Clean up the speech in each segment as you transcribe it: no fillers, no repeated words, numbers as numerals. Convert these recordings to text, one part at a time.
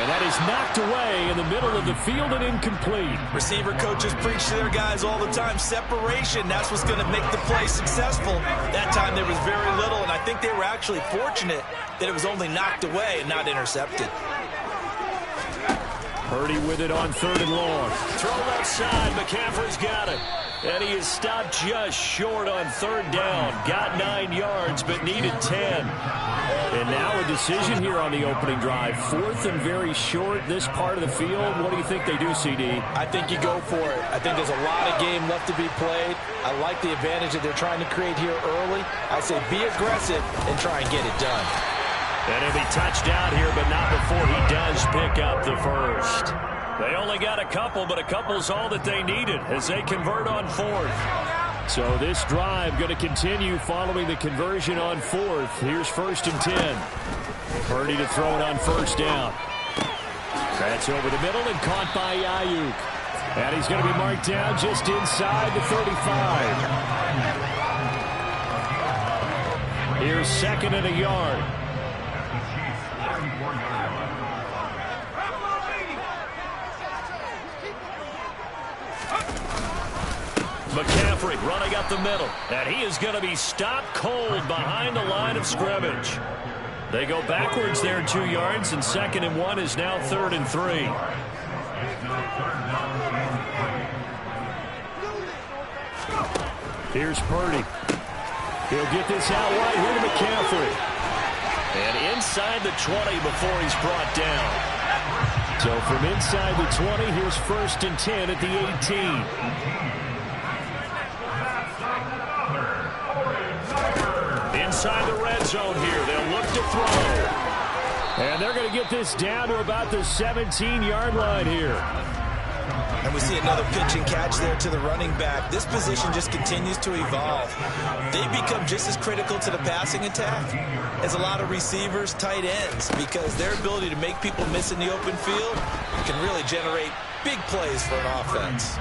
And that is knocked away in the middle of the field and incomplete. Receiver coaches preach to their guys all the time. Separation, that's what's going to make the play successful. That time there was very little, and I think they were actually fortunate that it was only knocked away and not intercepted. Purdy with it on 3rd and long. Throw left side. McCaffrey's got it. And he is stopped just short on 3rd down. Got 9 yards, but needed 10. And now a decision here on the opening drive. 4th and very short, this part of the field. What do you think they do, CD? I think you go for it. I think there's a lot of game left to be played. I like the advantage that they're trying to create here early. I say be aggressive and try and get it done. And he'll be touched out here, but not before he does pick up the first. They only got a couple, but a couple's all that they needed as they convert on 4th. So this drive going to continue following the conversion on 4th. Here's 1st and 10. Purdy to throw it on 1st down. That's over the middle and caught by Ayuk. And he's going to be marked down just inside the 35. Here's 2nd and a yard. McCaffrey running up the middle, and he is going to be stopped cold behind the line of scrimmage. They go backwards there 2 yards, and 2nd and 1 is now 3rd and 3. Here's Purdy. He'll get this out wide here to McCaffrey. And inside the 20 before he's brought down. So from inside the 20, here's 1st and 10 at the 18. Inside the red zone here. They'll look to throw. And they're going to get this down to about the 17-yard line here. And we see another pitch and catch there to the running back. This position just continues to evolve. They become just as critical to the passing attack as a lot of receivers, tight ends, because their ability to make people miss in the open field can really generate big plays for an offense.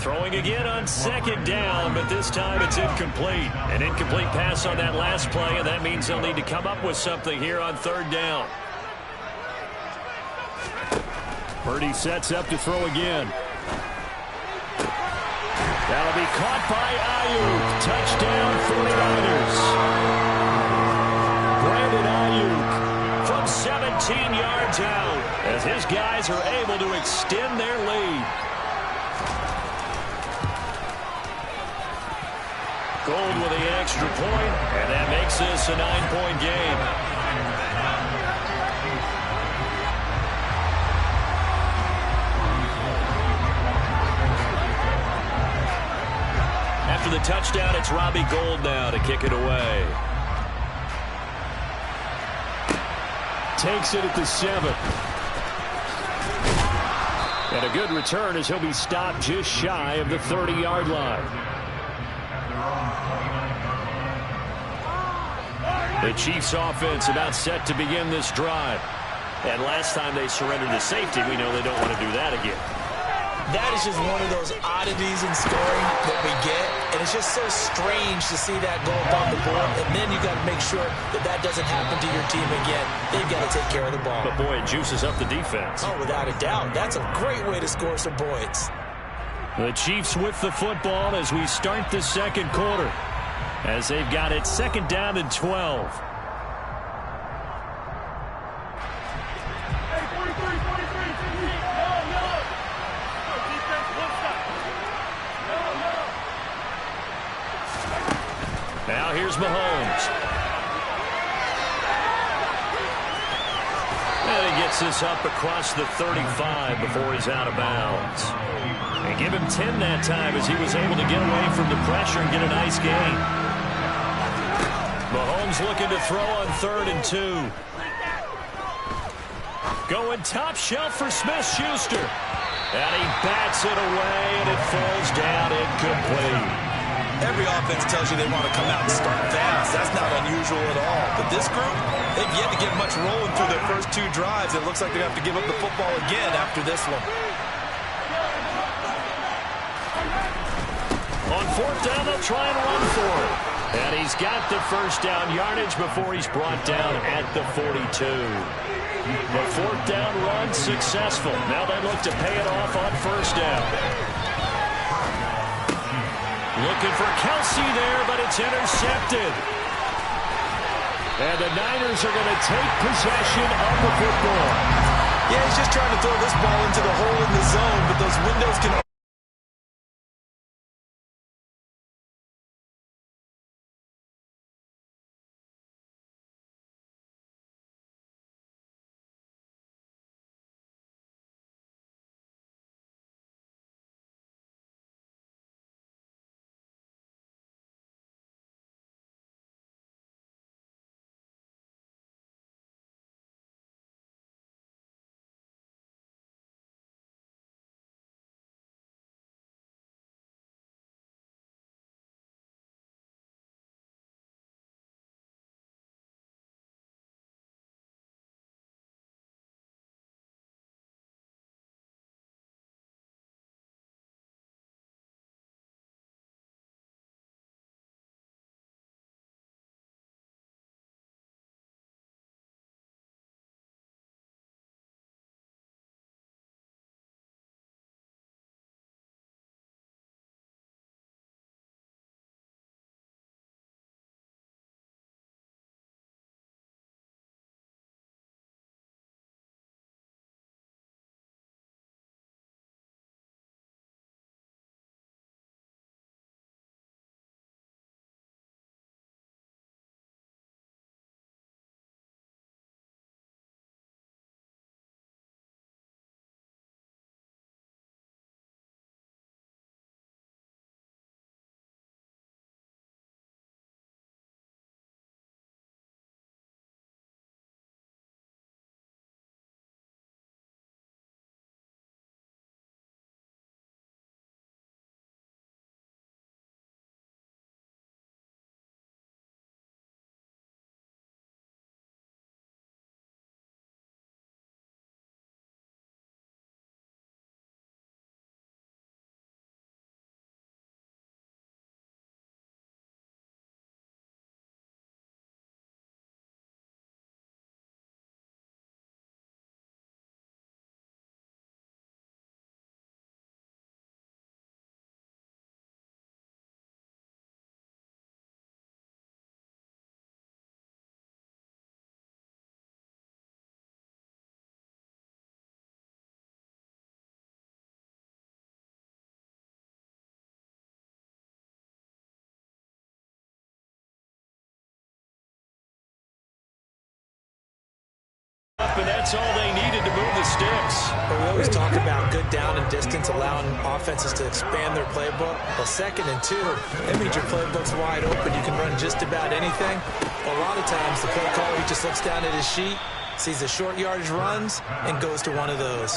Throwing again on 2nd down, but this time it's incomplete. An incomplete pass on that last play, and that means they'll need to come up with something here on 3rd down. Purdy sets up to throw again. That'll be caught by Ayuk. Touchdown 49ers. Brandon Ayuk from 17 yards out as his guys are able to extend their lead. Gold with the extra point, and that makes this a 9-point game. After the touchdown, it's Robbie Gould now to kick it away. Takes it at the 7. And a good return as he'll be stopped just shy of the 30-yard line. The Chiefs offense about set to begin this drive. And last time they surrendered to safety, we know they don't want to do that again. That is just one of those oddities in scoring that we get, and it's just so strange to see that go up on the board, and then you got to make sure that that doesn't happen to your team again. They've got to take care of the ball. But boy, it juices up the defense. Oh, without a doubt. That's a great way to score some points. The Chiefs with the football as we start the 2nd quarter, as they've got it 2nd down and 12. Now here's Mahomes. And he gets this up across the 35 before he's out of bounds. And give him 10 that time as he was able to get away from the pressure and get a nice gain. Mahomes looking to throw on 3rd and 2. Going top shelf for Smith-Schuster. And he bats it away, and it falls down incomplete. Every offense tells you they want to come out and start fast. That's not unusual at all. But this group, they've yet to get much rolling through their first 2 drives. It looks like they have to give up the football again after this one. On 4th down, they'll try and run for it. And he's got the first down yardage before he's brought down at the 42. The fourth down run successful. Now they look to pay it off on first down. Looking for Kelsey there, but it's intercepted. And the Niners are going to take possession of the football. Yeah, he's just trying to throw this ball into the hole in the zone, but those windows can... And that's all they needed to move the sticks. But we always talk about good down and distance, allowing offenses to expand their playbook. Well, 2nd and 2, that means your playbook's wide open. You can run just about anything. A lot of times, the play caller, he just looks down at his sheet, sees the short yardage runs, and goes to one of those.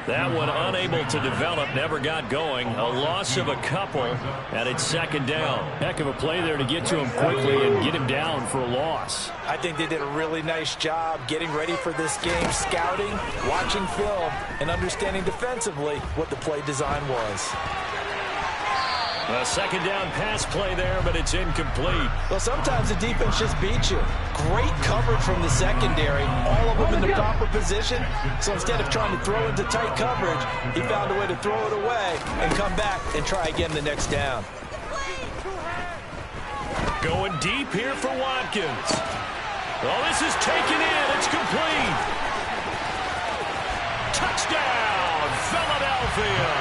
That one unable to develop, never got going. A loss of a couple, and it's 2nd down. Heck of a play there to get to him quickly and get him down for a loss. I think they did a really nice job getting ready for this game, scouting, watching film, and understanding defensively what the play design was. A 2nd down pass play there, but it's incomplete. Well, sometimes the defense just beats you. Great coverage from the secondary, all of them in the proper position. So instead of trying to throw into tight coverage, he found a way to throw it away and come back and try again the next down. Going deep here for Watkins. Oh, this is taken in. It's complete. Touchdown, Philadelphia.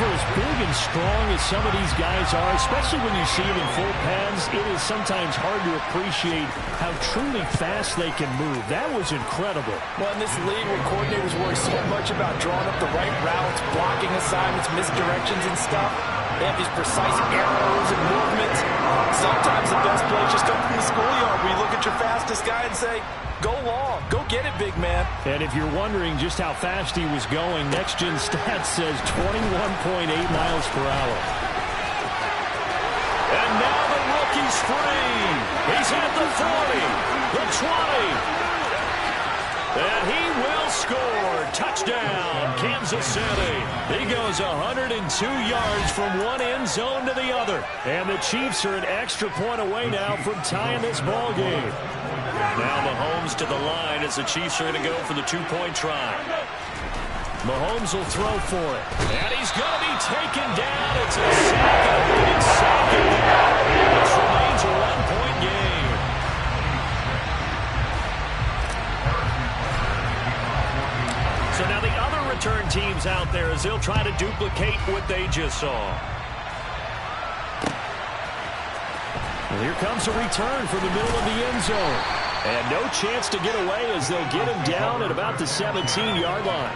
For as big and strong as some of these guys are, especially when you see them in full pads, it is sometimes hard to appreciate how truly fast they can move. That was incredible. Well, in this league where coordinators worry so much about drawing up the right routes, blocking assignments, misdirections and stuff, they have these precise arrows and movements. Sometimes the best plays just come from the schoolyard where you look at your fastest guy and say, go long, go get it, big man. And if you're wondering just how fast he was going, Next Gen Stats says 21.8 miles per hour. And now the rookie's free. He's at the 40, the 20. And he will score. Touchdown, Kansas City. He goes 102 yards from one end zone to the other. And the Chiefs are an extra point away now from tying this ball game. Now Mahomes to the line as the Chiefs are going to go for the two-point try. Mahomes will throw for it. And he's going to be taken down. It's a sack, a big sack. This remains a one-point game. So now the other return teams out there as they'll try to duplicate what they just saw. Well, here comes a return from the middle of the end zone. And no chance to get away as they'll get him down at about the 17-yard line.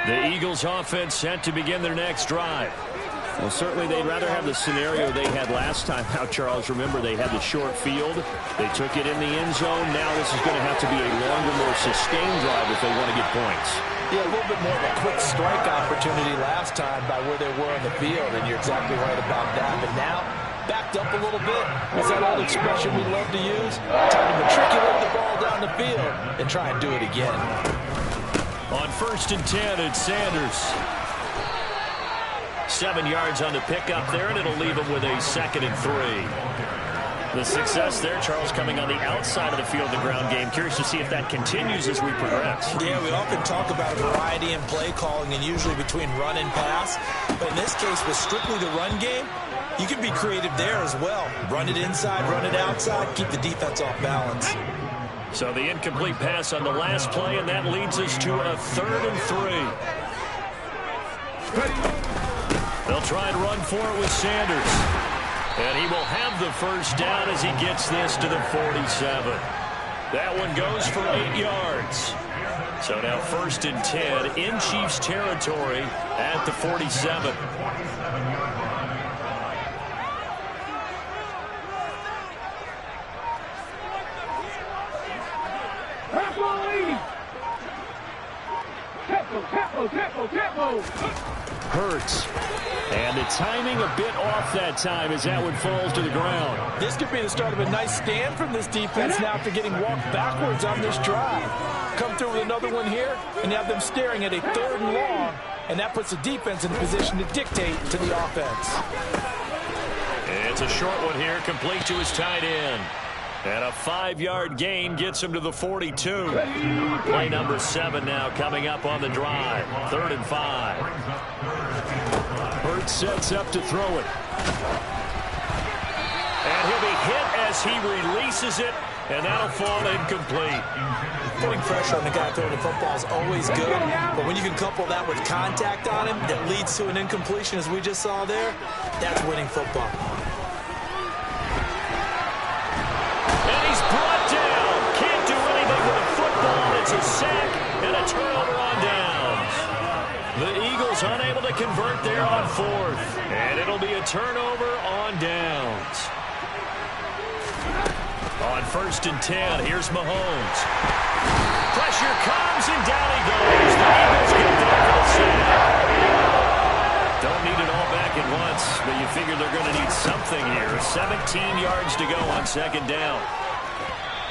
The Eagles offense set to begin their next drive. Well, certainly they'd rather have the scenario they had last time out, Charles. Remember, they had the short field. They took it in the end zone. Now this is going to have to be a longer, more sustained drive if they want to get points. Yeah, a little bit more of a quick strike opportunity last time by where they were on the field, and you're exactly right about that. But now, backed up a little bit. Is that old expression we love to use? Time to matriculate the ball down the field and try and do it again. On 1st and 10, it's Sanders. 7 yards on the pickup there, and it'll leave him with a 2nd and 3. The success there, Charles, coming on the outside of the field, the ground game. Curious to see if that continues as we progress. Yeah, we often talk about a variety in play calling and usually between run and pass. But in this case, with strictly the run game, you can be creative there as well. Run it inside, run it outside, keep the defense off balance. So the incomplete pass on the last play, and that leads us to a 3rd and 3. They'll try and run for it with Sanders. And he will have the first down as he gets this to the 47. That one goes for 8 yards. So now 1st and 10 in Chiefs territory at the 47. Hurts. And the timing a bit off that time as that one falls to the ground. This could be the start of a nice stand from this defense now after getting walked backwards on this drive. Come through with another one here, and you have them staring at a 3rd and long, and that puts the defense in a position to dictate to the offense. It's a short one here, complete to his tight end. And a 5-yard gain gets him to the 42. Play number 7 now coming up on the drive. 3rd and 5. Hurts sets up to throw it. And he'll be hit as he releases it, and that'll fall incomplete. Putting pressure on the guy throwing the football is always good, but when you can couple that with contact on him that leads to an incompletion as we just saw there, that's winning football. It's a sack and a turnover on downs. The Eagles unable to convert there on 4th. And it'll be a turnover on downs. On 1st and 10, here's Mahomes. Pressure comes and down he goes. The Eagles get there for the sack. Don't need it all back at once, but you figure they're going to need something here. 17 yards to go on 2nd down.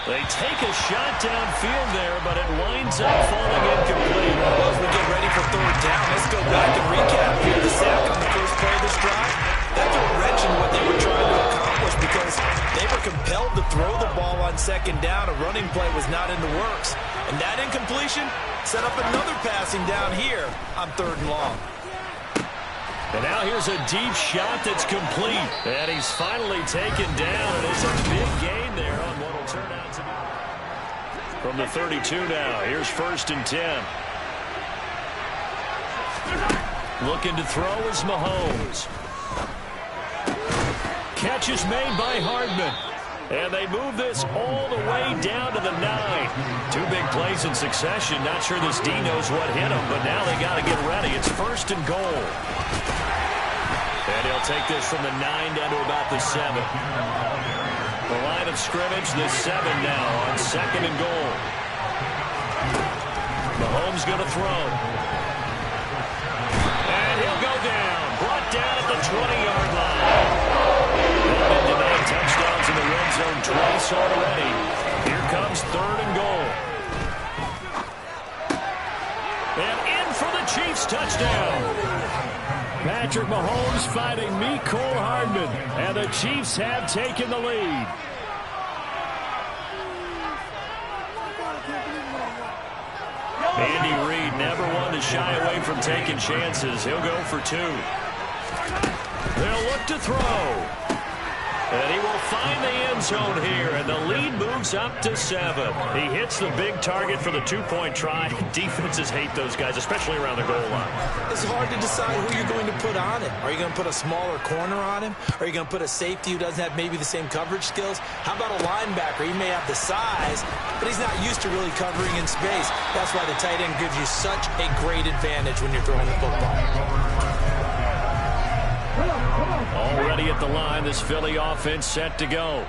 They take a shot downfield there, but it winds up falling incomplete. Well, as we get ready for 3rd down, let's go back and recap here. The sack on the first play of this drive, that's a wrench in what they were trying to accomplish because they were compelled to throw the ball on 2nd down. A running play was not in the works. And that incompletion set up another passing down here on 3rd and long. And now here's a deep shot that's complete. And he's finally taken down. And it's a big gain there on what will turn out to be. From the 32 now, here's 1st and 10. Looking to throw is Mahomes. Catch is made by Hardman. And they move this all the way down to the 9. 2 big plays in succession. Not sure this D knows what hit him, but now they got to get ready. It's 1st and goal. And he'll take this from the 9 down to about the 7. The line of scrimmage, the 7 now on 2nd and goal. Mahomes going to throw. And he'll go down. Brought down at the 20-yard twice already. Here comes 3rd and goal. And in for the Chiefs touchdown. Patrick Mahomes fighting Mecole Hardman. And the Chiefs have taken the lead. Andy Reid never one to shy away from taking chances. He'll go for 2. They'll look to throw. And he will find the end zone here, and the lead moves up to 7. He hits the big target for the 2-point try. Defenses hate those guys, especially around the goal line. It's hard to decide who you're going to put on him. Are you going to put a smaller corner on him? Are you going to put a safety who doesn't have maybe the same coverage skills? How about a linebacker? He may have the size, but he's not used to really covering in space. That's why the tight end gives you such a great advantage when you're throwing the football. Already at the line, this Philly offense set to go.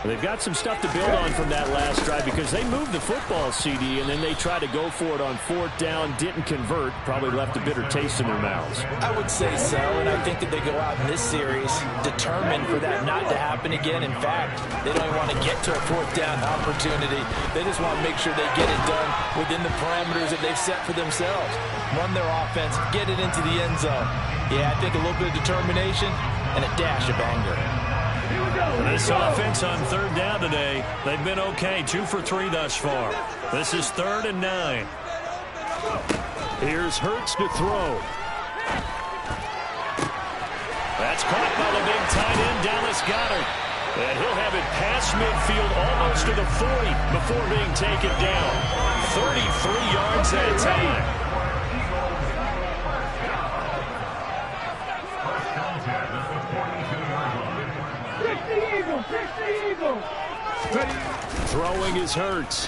They've got some stuff to build on from that last drive because they moved the football, CD, and then they tried to go for it on 4th down, didn't convert, probably left a bitter taste in their mouths. I would say so, and I think that they go out in this series determined for that not to happen again. In fact, they don't even want to get to a 4th down opportunity. They just want to make sure they get it done within the parameters that they've set for themselves. Run their offense, get it into the end zone. Yeah, I think a little bit of determination and a dash of anger. This offense on 3rd down today, they've been okay. 2 for 3 thus far. This is 3rd and 9. Here's Hurts to throw. That's caught by the big tight end, Dallas Goedert. And he'll have it past midfield almost to the 40 before being taken down. 33 yards at a time. Throwing is Hurts.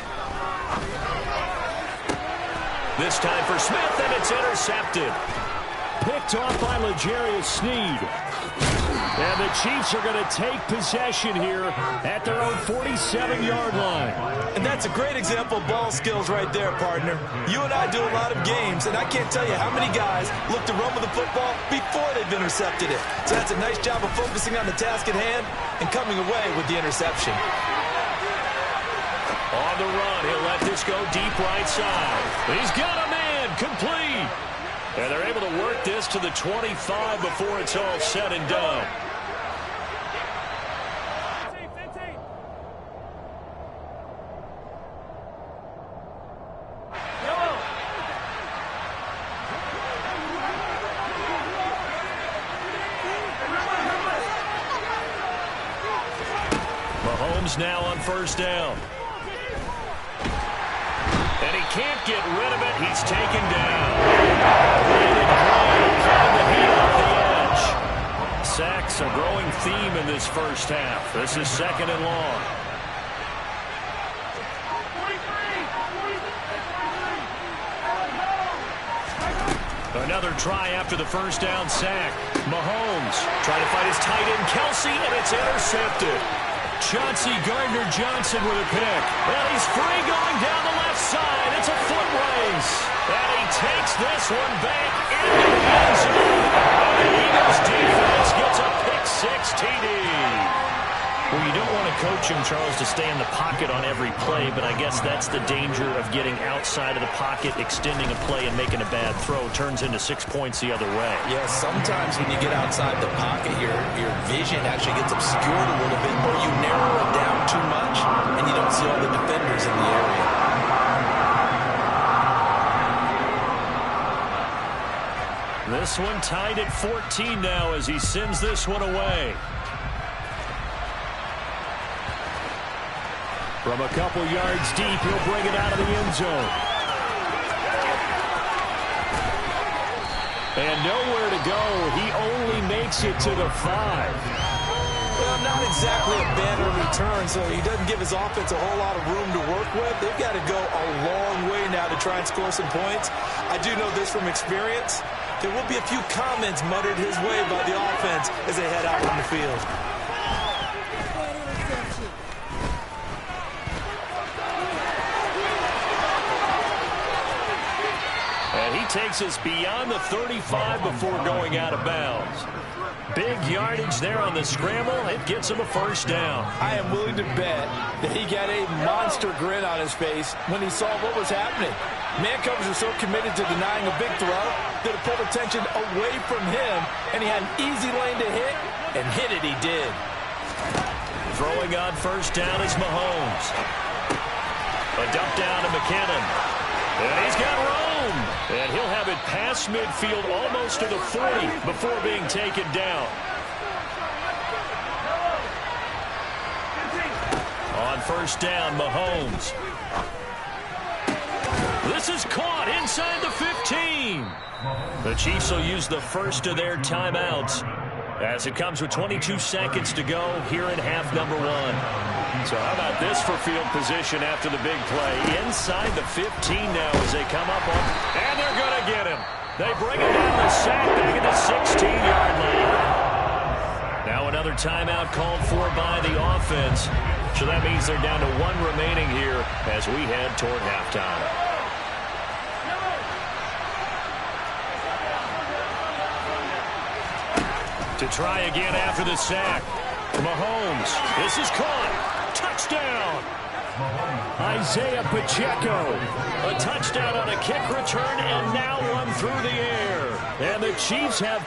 This time for Smith, and it's intercepted. Picked off by L'Jarius Sneed. And the Chiefs are going to take possession here at their own 47-yard line. And that's a great example of ball skills right there, partner. You and I do a lot of games, and I can't tell you how many guys look to run with the football before they've intercepted it. So that's a nice job of focusing on the task at hand and coming away with the interception. On the run, he'll let this go deep right side. He's got a man, complete. And they're able to work this to the 25 before it's all said and done. Mahomes now on 1st down. And he can't get rid of it. He's taken down. The heat off the edge. Sacks a growing theme in this first half. This is 2nd and long. Another try after the 1st down sack. Mahomes trying to fight his tight end Kelsey, and it's intercepted. Chauncey Gardner-Johnson with a pick. And he's free going down the left side. It's a foot race. And he takes this one back into the end zone. And the Eagles defense gets a pick-6 TD. Well, you don't want to coach him, Charles, to stay in the pocket on every play, but I guess that's the danger of getting outside of the pocket, extending a play, and making a bad throw. Turns into 6 points the other way. Yeah, sometimes when you get outside the pocket, your vision actually gets obscured a little bit, or you narrow it down too much, and you don't see all the defenders in the area. This one tied at 14 now as he sends this one away. From a couple yards deep, he'll bring it out of the end zone. And nowhere to go. He only makes it to the 5. Well, not exactly a banner return, so he doesn't give his offense a whole lot of room to work with. They've got to go a long way now to try and score some points. I do know this from experience. There will be a few comments muttered his way by the offense as they head out on the field. takes us beyond the 35 before going out of bounds. Big yardage there on the scramble. It gets him a first down. I am willing to bet that he got a monster grin on his face when he saw what was happening. Man covers are so committed to denying a big throw that it pulled attention away from him, and he had an easy lane to hit, and hit it he did. Throwing on first down is Mahomes. A dump down to McKinnon. And he's got room. And he'll have it past midfield almost to the 40 before being taken down. On first down, Mahomes. This is caught inside the 15. The Chiefs will use the first of their timeouts as it comes with 22 seconds to go here in half number 1. So how about this for field position after the big play? Inside the 15 now as they come up on, and they're going to get him. They bring him down the sack back at the 16-yard line. Now another timeout called for by the offense. So that means they're down to 1 remaining here as we head toward halftime. To try again after the sack. Mahomes. This is caught. Touchdown. Isaiah Pacheco. A touchdown on a kick return and now one through the air. And the Chiefs have...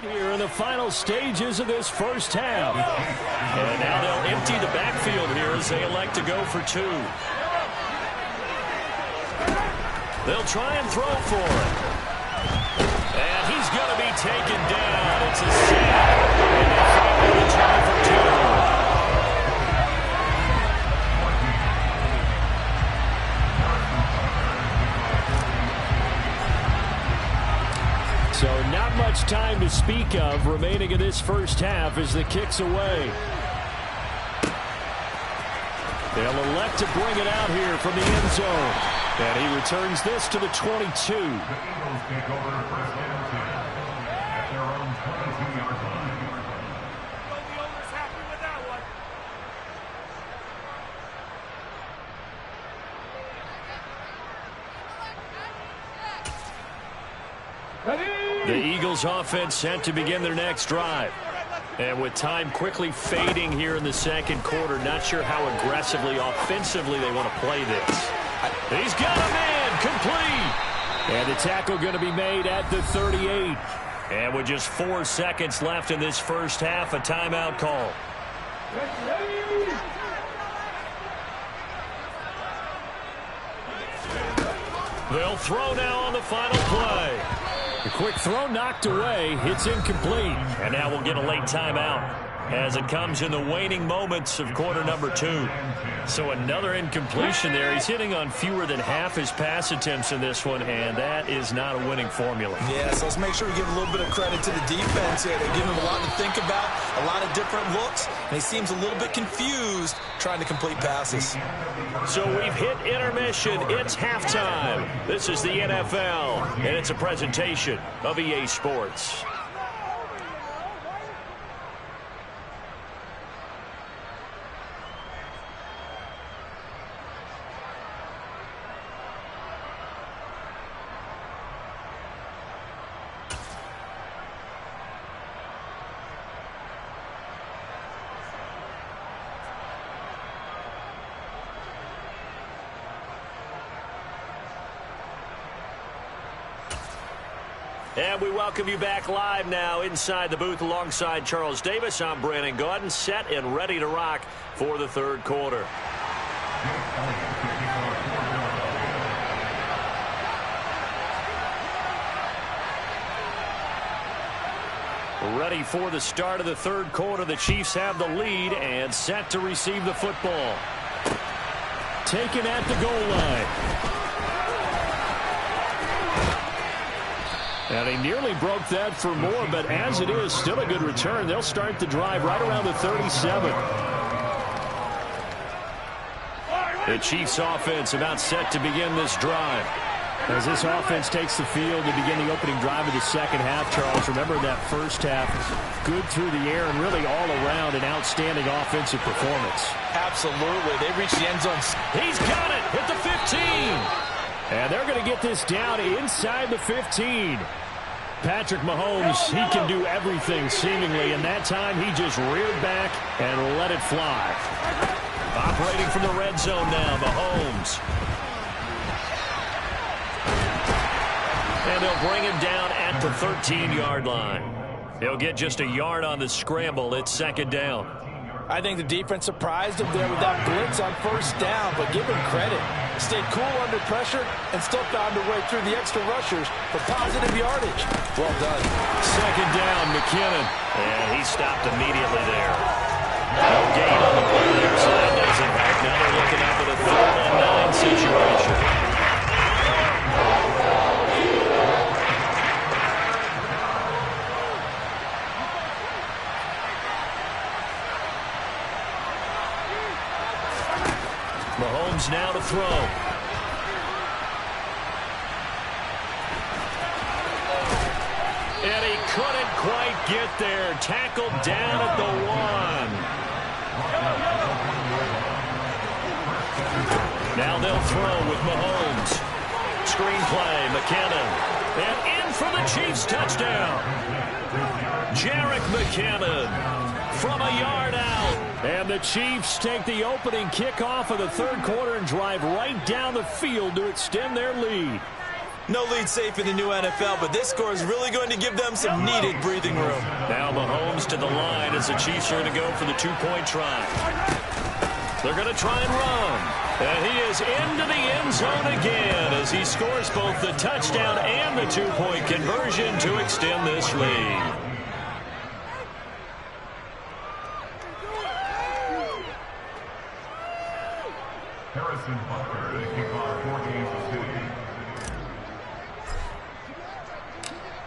here in the final stages of this first half. And now they'll empty the backfield here as they elect to go for 2. They'll try and throw for it. And he's going to be taken down. It's a sack. And they finally return for 2. So not much time to speak of remaining in this first half as the kick's away. They'll elect to bring it out here from the end zone. And he returns this to the 22. The Eagles take over first and 10 at their own 22-yard line. The owner's happy with that one. The Eagles offense set to begin their next drive. And with time quickly fading here in the second quarter, not sure how aggressively, offensively they want to play this. He's got a man, complete. And the tackle going to be made at the 38. And with just 4 seconds left in this first half, a timeout call. They'll throw now on the final play. The quick throw knocked away. It's incomplete. And now we'll get a late timeout as it comes in the waning moments of quarter number 2. So another incompletion there. He's hitting on fewer than half his pass attempts in this one, and that is not a winning formula. Yeah, so let's make sure we give a little bit of credit to the defense here. They're giving him a lot to think about, a lot of different looks, and he seems a little bit confused trying to complete passes. So we've hit intermission. It's halftime. This is the NFL, and it's a presentation of EA Sports. And we welcome you back live now inside the booth alongside Charles Davis. I'm Brandon Gaudin, set and ready to rock for the third quarter. Ready for the start of the third quarter. The Chiefs have the lead and set to receive the football. Taken at the goal line. And he nearly broke that for more, but as it is, still a good return. They'll start the drive right around the 37. The Chiefs offense about set to begin this drive. As this offense takes the field to begin the opening drive of the second half, Charles, remember that first half, good through the air and really all around an outstanding offensive performance. Absolutely. They reached the end zone. He's got it at the 15. And they're going to get this down inside the 15. Patrick Mahomes, he can do everything seemingly, and that time he just reared back and let it fly. Operating from the red zone now, Mahomes. And they'll bring him down at the 13-yard line. He'll get just a yard on the scramble. It's second down. I think the defense surprised him there with that blitz on first down, but give him credit. Stayed cool under pressure and still found a way through the extra rushers for positive yardage. Well done. Second down, McKinnon. And he stopped immediately there. No gain on the play there, so that doesn't help. Now they're looking up at a 3rd and 9 situation. Mahomes now to throw. And he couldn't quite get there. Tackled down at the 1. Now they'll throw with Mahomes. Screenplay, McKinnon. And in for the Chiefs touchdown. Jerick McKinnon from a yard out. And the Chiefs take the opening kickoff of the third quarter and drive right down the field to extend their lead. No lead safe in the new NFL, but this score is really going to give them some needed breathing room. Now Mahomes to the line as the Chiefs are going to go for the two-point try. They're going to try and run. And he is into the end zone again as he scores both the touchdown and the two-point conversion to extend this lead.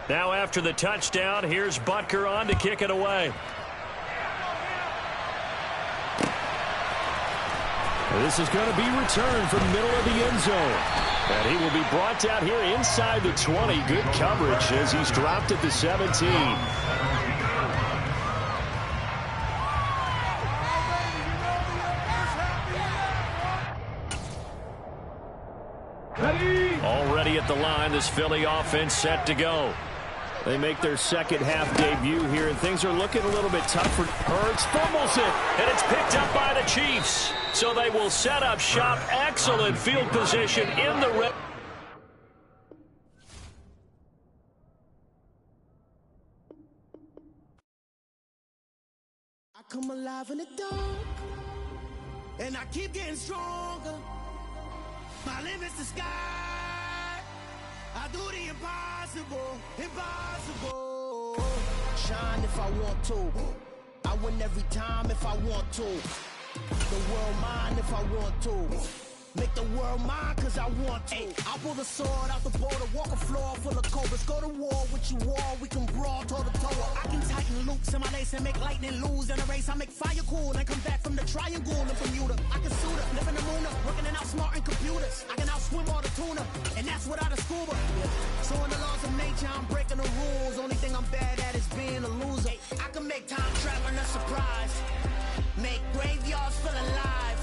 Now after the touchdown, here's Butker on to kick it away. This is going to be returned from the middle of the end zone. And he will be brought down here inside the 20. Good coverage as he's dropped at the 17. Already at the line, this Philly offense set to go. They make their second half debut here, and things are looking a little bit tough for Hurts. Fumbles it, and it's picked up by the Chiefs. So they will set up shop. Excellent field position in the red. I come alive in the dark, and I keep getting stronger. My limit's the sky. I do the impossible, impossible. Shine if I want to. I win every time if I want to. The world mine if I want to. Make the world mine cause I want to. I pull the sword out the border, walk a floor full of cobras. Go to war with you all, we can brawl toe to toe. I can tighten loops in my lace and make lightning lose in a race. I make fire cool and come back from the triangle and Bermuda. I can suit up, live in the moon up, working and outsmarting computers. I can outswim all the tuna, and that's without a scuba. So in the laws of nature, I'm breaking the rules. Only thing I'm bad at is being a loser. I can make time traveling a surprise. Make graveyards feel alive.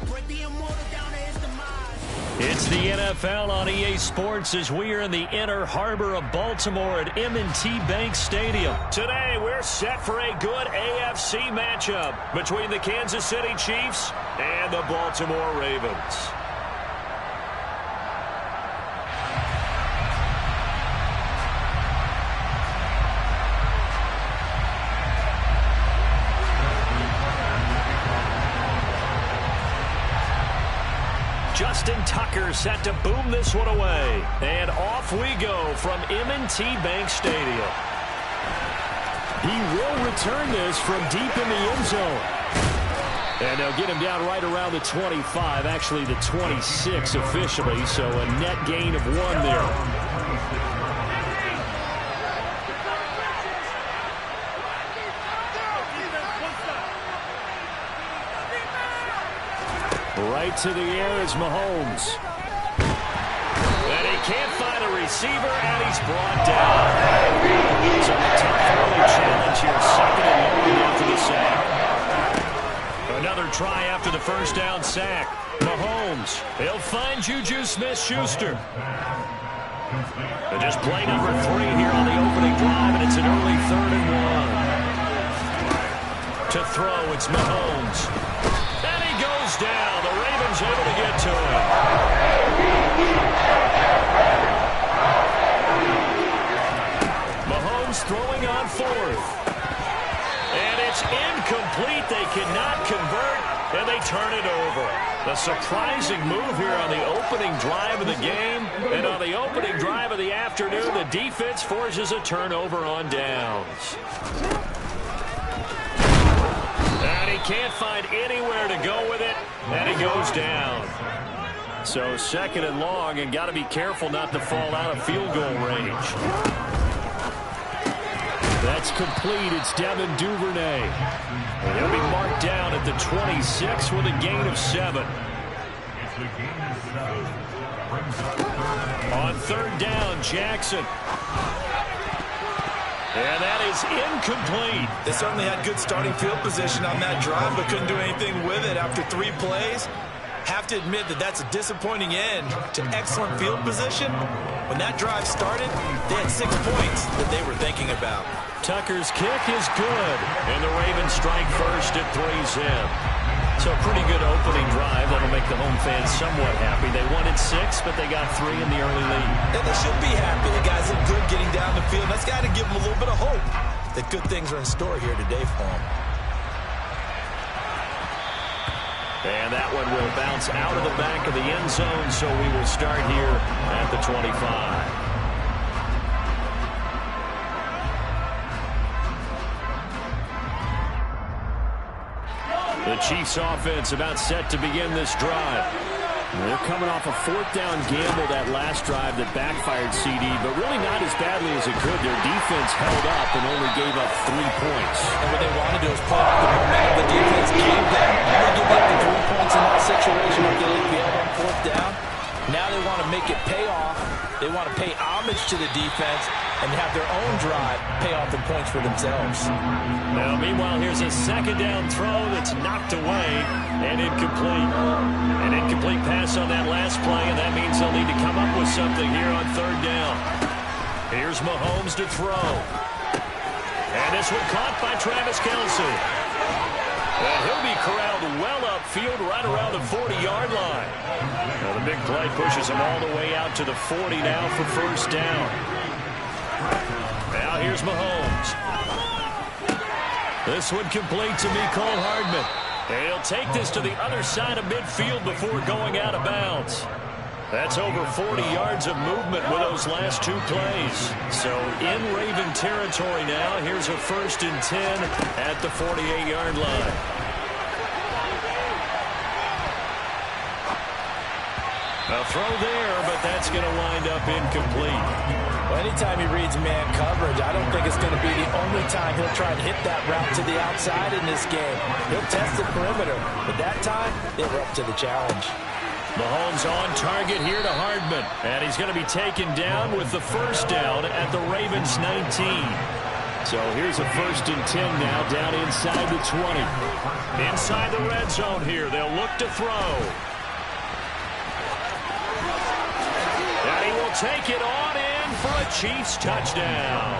Break the immortal down to his demise. It's the NFL on EA Sports as we are in the inner harbor of Baltimore at M&T Bank Stadium. Today, we're set for a good AFC matchup between the Kansas City Chiefs and the Baltimore Ravens. Justin Tucker set to boom this one away. And off we go from M&T Bank Stadium. He will return this from deep in the end zone. And they'll get him down right around the 25, actually the 26 officially, so a net gain of 1 there. Right to the air is Mahomes. And he can't find a receiver, and he's brought down. So a tough early challenge here, second and long after the sack. Another try after the first down sack. Mahomes, he'll find Juju Smith-Schuster. And just play number 3 here on the opening drive, and it's an early 3rd and 1. To throw, it's Mahomes. And he goes down. The Ravens able to get to him. Mahomes throwing on 4th. And it's incomplete. They cannot convert, and they turn it over. A surprising move here on the opening drive of the game. And on the opening drive of the afternoon, the defense forces a turnover on downs. And he can't find anywhere to go with it, and he goes down. So second and long, and got to be careful not to fall out of field goal range. That's complete. It's Devin Duvernay. He'll be marked down at the 26 with a gain of 7. On 3rd down, Jackson. And that is incomplete. They certainly had good starting field position on that drive, but couldn't do anything with it after 3 plays. Have to admit that that's a disappointing end to excellent field position. When that drive started, they had 6 points that they were thinking about. Tucker's kick is good, and the Ravens strike first at 3 zip. So a pretty good opening drive. That'll make the home fans somewhat happy. They wanted 6, but they got 3 in the early lead. And they should be happy. The guys look good getting down the field. That's got to give them a little bit of hope that good things are in store here today for them. And that one will bounce out of the back of the end zone, so we will start here at the 25. The Chiefs offense about set to begin this drive. They're coming off a 4th down gamble that last drive that backfired CD, but really not as badly as it could. Their defense held up and only gave up 3 points. And what they want to do is play off the momentum the defense gave them. They give up the 3 points in that situation after they failed on 4th down. Now they want to make it pay off. They want to pay homage to the defense and have their own drive pay off the points for themselves. Now, meanwhile, here's a 2nd down throw that's knocked away and incomplete. An incomplete pass on that last play, and that means they'll need to come up with something here on 3rd down. Here's Mahomes to throw. And this one caught by Travis Kelce. And he'll be corralled well upfield right around the 40-yard line. Now the big play pushes him all the way out to the 40 now for 1st down. Now here's Mahomes. This one complete to Mecole Hardman. And he'll take this to the other side of midfield before going out of bounds. That's over 40 yards of movement with those last 2 plays. So in Raven territory now. Here's a 1st and 10 at the 48-yard line. A throw there, but that's going to wind up incomplete. Well, anytime he reads man coverage, I don't think it's going to be the only time he'll try to hit that route to the outside in this game. He'll test the perimeter, but that time, they were up to the challenge. Mahomes on target here to Hardman, and he's going to be taken down with the 1st down at the Ravens 19. So here's a 1st and 10 now down inside the 20. Inside the red zone here, they'll look to throw. And he will take it on in for a Chiefs touchdown.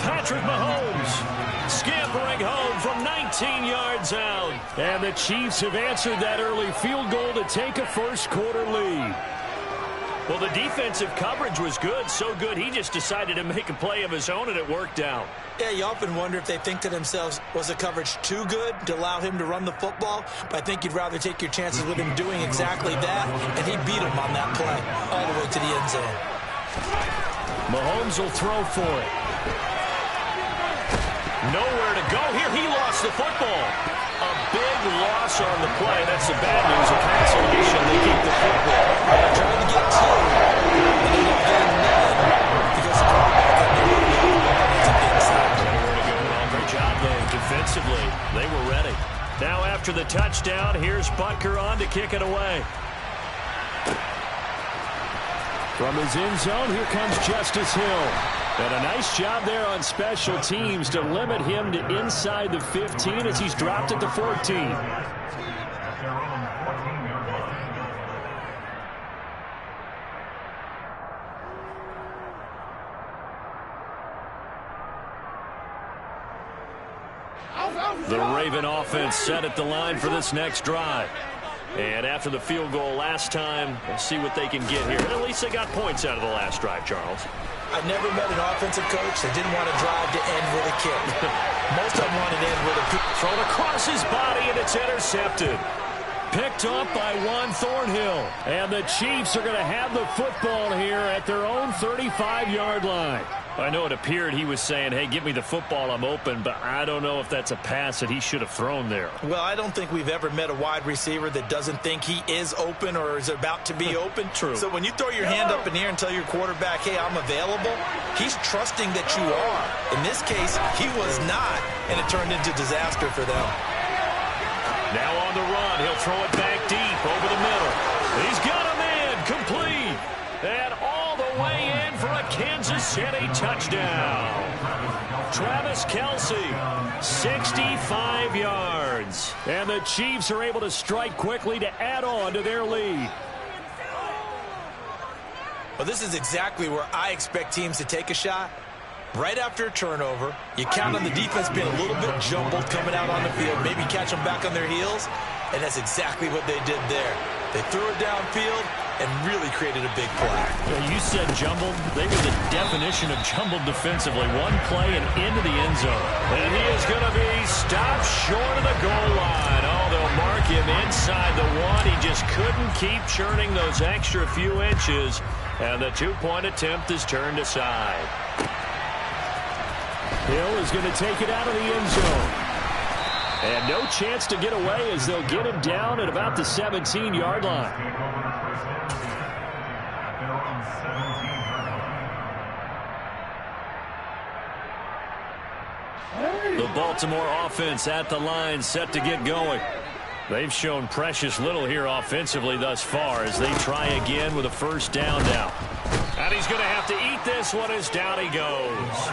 Patrick Mahomes scampering home from 19 yards out. And the Chiefs have answered that early field goal to take a 1st quarter lead. Well, the defensive coverage was good, so good he just decided to make a play of his own, and it worked out. Yeah, you often wonder if they think to themselves, was the coverage too good to allow him to run the football? But I think you'd rather take your chances with him doing exactly that, and he beat him on that play all the way to the end zone. Mahomes will throw for it. Nowhere to go here. He lost the football. A big loss on the play. That's the bad news. A consolation. They keep the football. They're trying to get 2, and they don't get none because the quarterback had nowhere to go. It's a big sack. Nowhere to go at all. Great job, though, defensively. They were ready. Now after after the touchdown. Here's Butker on to kick it away. From his end zone, here comes Justice Hill. And a nice job there on special teams to limit him to inside the 15 as he's dropped at the 14. The Raven offense set at the line for this next drive. And after the field goal last time, we'll see what they can get here. And at least they got points out of the last drive, Charles. I've never met an offensive coach that didn't want to drive to end with a kick. Most of them wanted to end with a kick. Thrown across his body, and it's intercepted. Picked up by Juan Thornhill. And the Chiefs are going to have the football here at their own 35-yard line. I know it appeared he was saying, hey, give me the football, I'm open, but I don't know if that's a pass that he should have thrown there. Well, I don't think we've ever met a wide receiver that doesn't think he is open or is about to be open. True. So when you throw your hand up in the air and tell your quarterback, hey, I'm available, he's trusting that you are. In this case, he was not, and it turned into disaster for them. Now on the run, he'll throw it back deep over the middle. He's got a man, complete, and all the way in for a Kansas City touchdown. Travis Kelce, 65 yards. And the Chiefs are able to strike quickly to add on to their lead. Well, this is exactly where I expect teams to take a shot. Right after a turnover, you count on the defense being a little bit jumbled coming out on the field, maybe catch them back on their heels, and that's exactly what they did there. They threw it downfield and really created a big play. You said jumbled. They were the definition of jumbled defensively. One play and into the end zone. And he is going to be stopped short of the goal line. Oh, they'll mark him inside the one. He just couldn't keep churning those extra few inches. And the two-point attempt is turned aside. Hill is going to take it out of the end zone. And no chance to get away as they'll get him down at about the 17-yard line. The Baltimore offense at the line, set to get going. They've shown precious little here offensively thus far as they try again with a first down now. And he's going to have to eat this one as down he goes.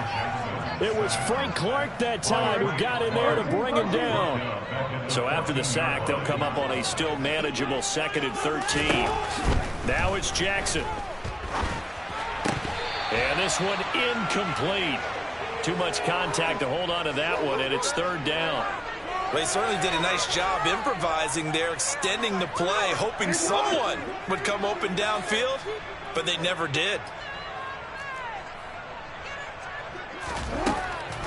It was Frank Clark that time who got in there to bring him down. So after the sack, they'll come up on a still manageable 2nd and 13. Now it's Jackson. And this one incomplete. Too much contact to hold on to that one, and it's 3rd down. Well, they certainly did a nice job improvising there, extending the play, hoping someone would come open downfield, but they never did.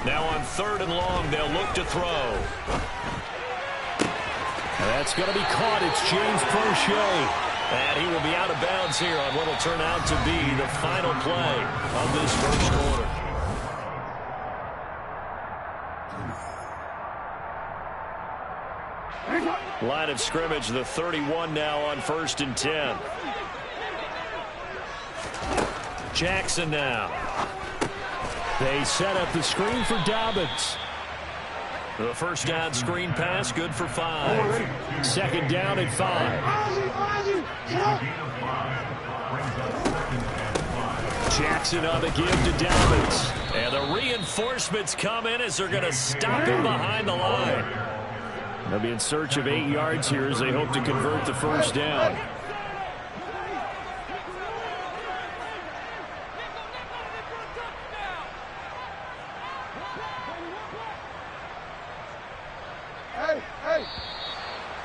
Now on 3rd and long, they'll look to throw. That's going to be caught. It's James Prochet. And he will be out of bounds here on what will turn out to be the final play of this first quarter. Line of scrimmage, the 31 now on 1st and 10. Jackson now. They set up the screen for Dobbins. The first down screen pass, good for 5. 2nd down and 5. Jackson on the give to Dobbins. And the reinforcements come in as they're going to stop him behind the line. They'll be in search of 8 yards here as they hope to convert the first down.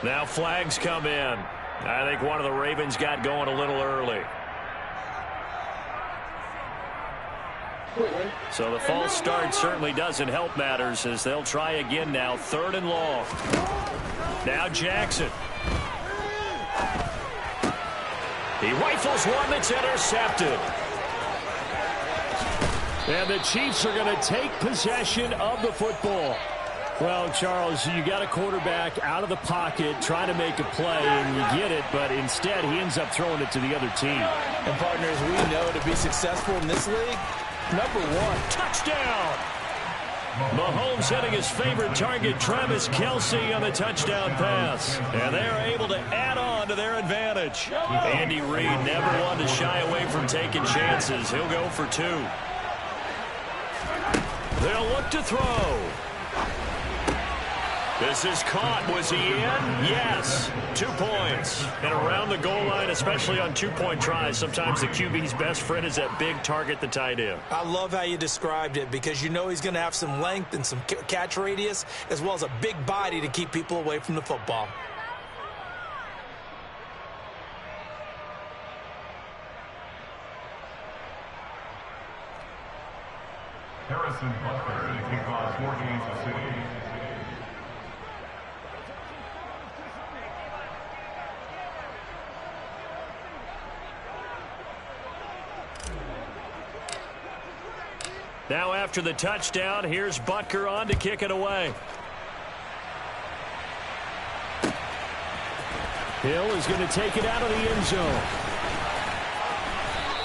Now flags come in. I think one of the Ravens got going a little early. So the false start certainly doesn't help matters as they'll try again now. 3rd and long. Now Jackson. He rifles one that's intercepted. And the Chiefs are going to take possession of the football. Well, Charles, you got a quarterback out of the pocket trying to make a play, and you get it, but instead he ends up throwing it to the other team. And, partners, we know to be successful in this league, number 1, touchdown. Mahomes hitting his favorite target, Travis Kelce, on the touchdown pass. And they're able to add on to their advantage. Andy Reid never wanted to shy away from taking chances. He'll go for 2. They'll look to throw. This is caught. Was he in? Yes. 2 points. And around the goal line, especially on 2-point tries, sometimes the QB's best friend is that big target, the tight end. I love how you described it because you know he's going to have some length and some catch radius as well as a big body to keep people away from the football. Harrison Butker to kick off for Kansas City. Now after the touchdown, here's Butker on to kick it away. Hill is going to take it out of the end zone.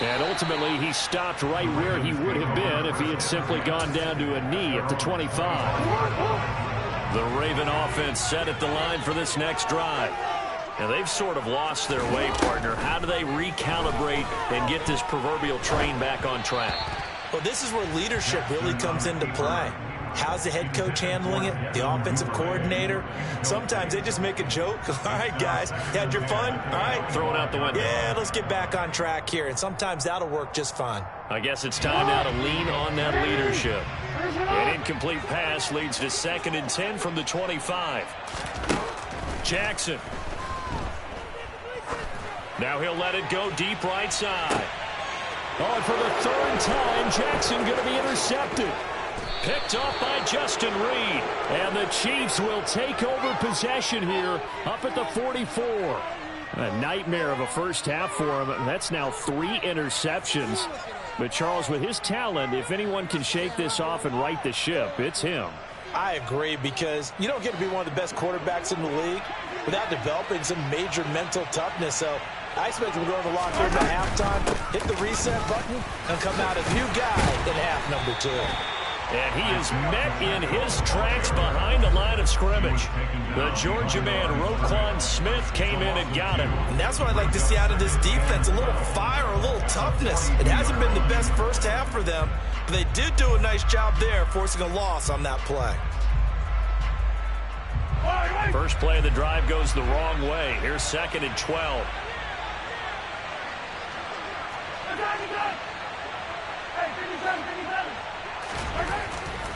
And ultimately, he stopped right where he would have been if he had simply gone down to a knee at the 25. The Raven offense set at the line for this next drive. Now, they've sort of lost their way, partner. How do they recalibrate and get this proverbial train back on track? Well, this is where leadership really comes into play. How's the head coach handling it? The offensive coordinator? Sometimes they just make a joke. All right, guys, you had your fun? All right. Throw it out the window. Yeah, let's get back on track here. And sometimes that'll work just fine. I guess it's time now to lean on that leadership. An incomplete pass leads to 2nd and 10 from the 25. Jackson. Now he'll let it go deep right side. Oh, and for the 3rd time, Jackson going to be intercepted. Picked off by Justin Reed. And the Chiefs will take over possession here up at the 44. A nightmare of a first half for him. That's now 3 interceptions. But Charles, with his talent, if anyone can shake this off and right the ship, it's him. I agree, because you don't get to be one of the best quarterbacks in the league without developing some major mental toughness. So I expect him to go to the locker room at halftime, hit the reset button, and come out a new guy in half number 2. And he is met in his tracks behind the line of scrimmage. The Georgia man, Roquan Smith, came in and got him. And that's what I'd like to see out of this defense, a little fire, a little toughness. It hasn't been the best first half for them, but they did do a nice job there, forcing a loss on that play. First play of the drive goes the wrong way. Here's 2nd and 12.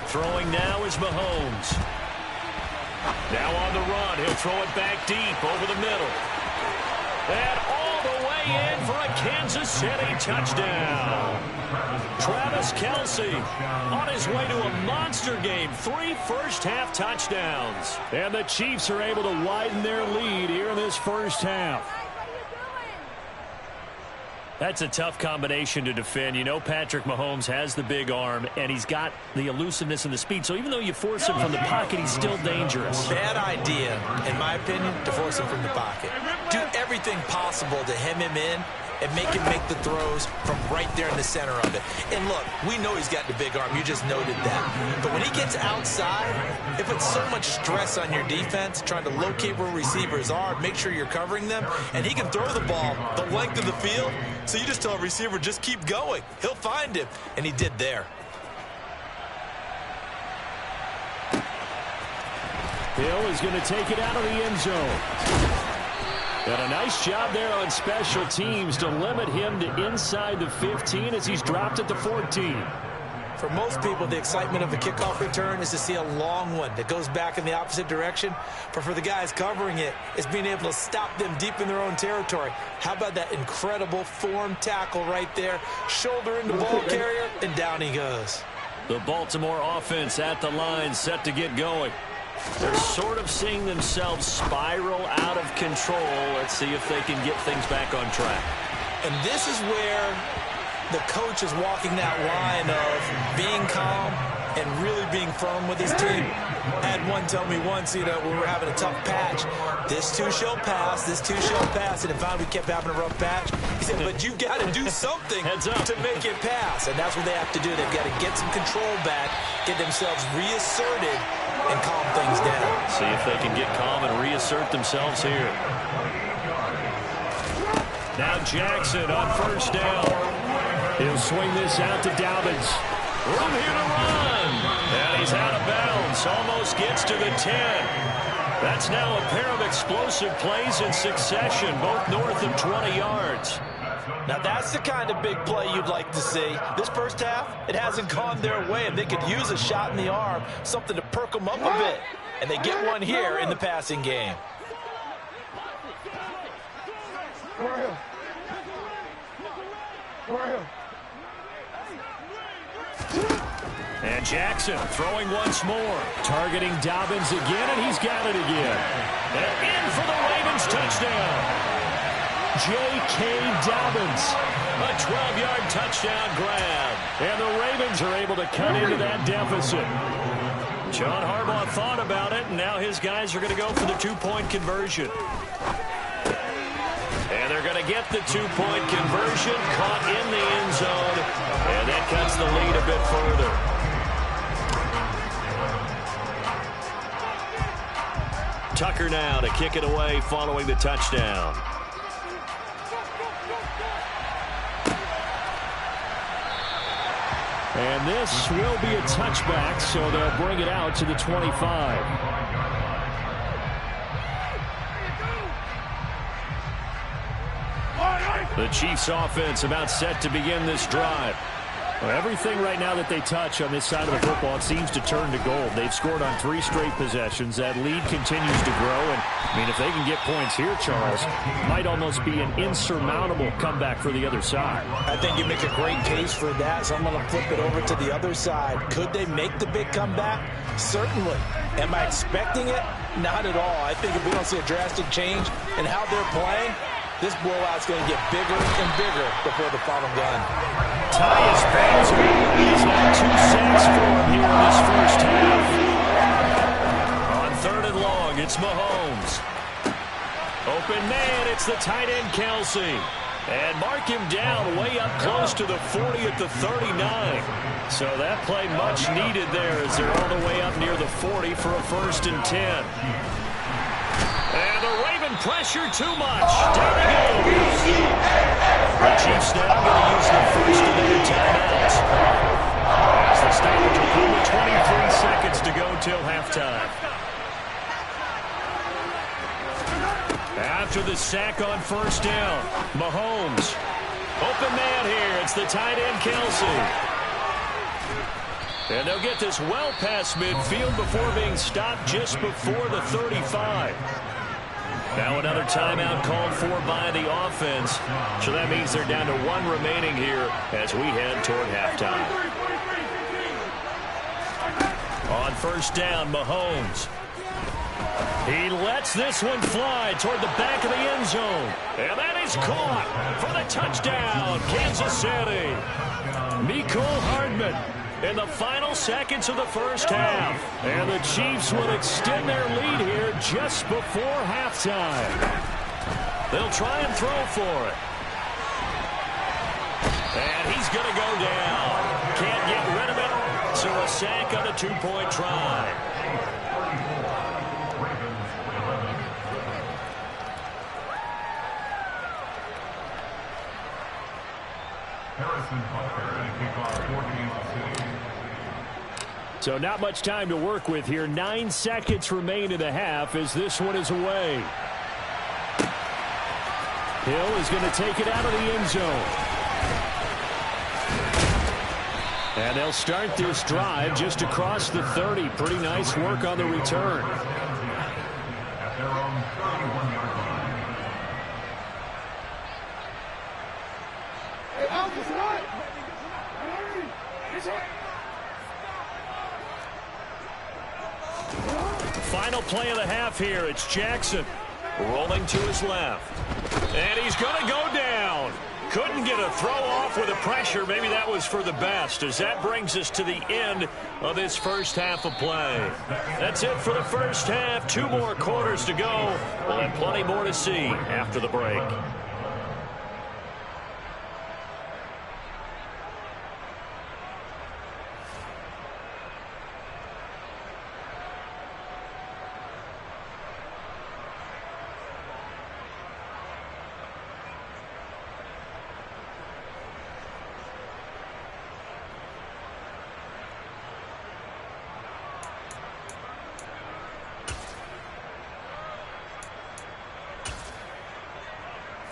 Throwing now is Mahomes. Now on the run. He'll throw it back deep over the middle. And all the way in for a Kansas City touchdown. Travis Kelce on his way to a monster game. 3 first-half touchdowns. And the Chiefs are able to widen their lead here in this first half. That's a tough combination to defend. You know Patrick Mahomes has the big arm, and he's got the elusiveness and the speed. So even though you force him from the pocket, he's still dangerous. Bad idea, in my opinion, to force him from the pocket. Do everything possible to hem him in and make him make the throws from right there in the center of it. And look, we know he's got the big arm. You just noted that. But when he gets outside, it puts so much stress on your defense, trying to locate where receivers are, make sure you're covering them, and he can throw the ball the length of the field. So you just tell a receiver, just keep going. He'll find him, and he did there. Hill is going to take it out of the end zone. And a nice job there on special teams to limit him to inside the 15 as he's dropped at the 14. For most people, the excitement of a kickoff return is to see a long one that goes back in the opposite direction. But for the guys covering it, it's being able to stop them deep in their own territory. How about that incredible form tackle right there? Shoulder in the ball carrier, and down he goes. The Baltimore offense at the line, set to get going. They're sort of seeing themselves spiral out of control. Let's see if they can get things back on track. And this is where the coach is walking that line of being calm and really being firm with his team. I had one tell me once, you know, we were having a tough patch. This too shall pass, this too shall pass. And if we kept having a rough patch, he said, but you got to do something to make it pass. And that's what they have to do. They've got to get some control back, get themselves reasserted, and calm things down. See if they can get calm and reassert themselves here. Now Jackson on first down. He'll swing this out to Dobbins. Room here to run. And he's out of bounds. Almost gets to the 10. That's now a pair of explosive plays in succession, both north of 20 yards. Now that's the kind of big play you'd like to see. This first half, it hasn't gone their way, and they could use a shot in the arm, something to perk them up a bit. And they get one here in the passing game. And Jackson throwing once more. Targeting Dobbins again, and he's got it again. And in for the Ravens touchdown. J.K. Dobbins. A 12-yard touchdown grab. And the Ravens are able to cut into that deficit. John Harbaugh thought about it, and now his guys are going to go for the two-point conversion. And they're going to get the two-point conversion, caught in the end zone, and that cuts the lead a bit further. Tucker now to kick it away following the touchdown. And this will be a touchback, so they'll bring it out to the 25. The Chiefs offense about set to begin this drive. Well, everything right now that they touch on this side of the football, it seems to turn to gold. They've scored on 3 straight possessions. That lead continues to grow. And, I mean, if they can get points here, Charles, might almost be an insurmountable comeback for the other side. I think you make a great case for that, so I'm going to flip it over to the other side. Could they make the big comeback? Certainly. Am I expecting it? Not at all. I think if we don't see a drastic change in how they're playing, this blowout's going to get bigger and bigger before the final gun. Tyus Banzer is now 2 sacks for him here in this first half. On 3rd and long, it's Mahomes. Open man, it's the tight end Kelsey. And mark him down way up close to the 40 at the 39. So that play much needed there as they're all the way up near the 40 for a 1st and 10. And the Raven pressure too much. Down he goes. The Chiefs now going to use the first of their timeouts. As the stoppage will come with 23 seconds to go till halftime. After the sack on 1st down, Mahomes. Open man here. It's the tight end Kelsey. And they'll get this well past midfield before being stopped just before the 35. Now another timeout called for by the offense. So that means they're down to 1 remaining here as we head toward halftime. On 1st down, Mahomes. He lets this one fly toward the back of the end zone. And that is caught for the touchdown, Kansas City. Mecole Hardman in the final seconds of the first half. And the Chiefs will extend their lead here just before halftime. They'll try and throw for it. And he's going to go down. Can't get rid of it. So a sack on the 2-point try. So not much time to work with here. 9 seconds remain in the half as this one is away. Hill is going to take it out of the end zone. And they'll start this drive just across the 30. Pretty nice work on the return. Final play of the half here. It's Jackson rolling to his left. And he's going to go down. Couldn't get a throw off with the pressure. Maybe that was for the best, as that brings us to the end of this first half of play. That's it for the first half. 2 more quarters to go. We'll have plenty more to see after the break.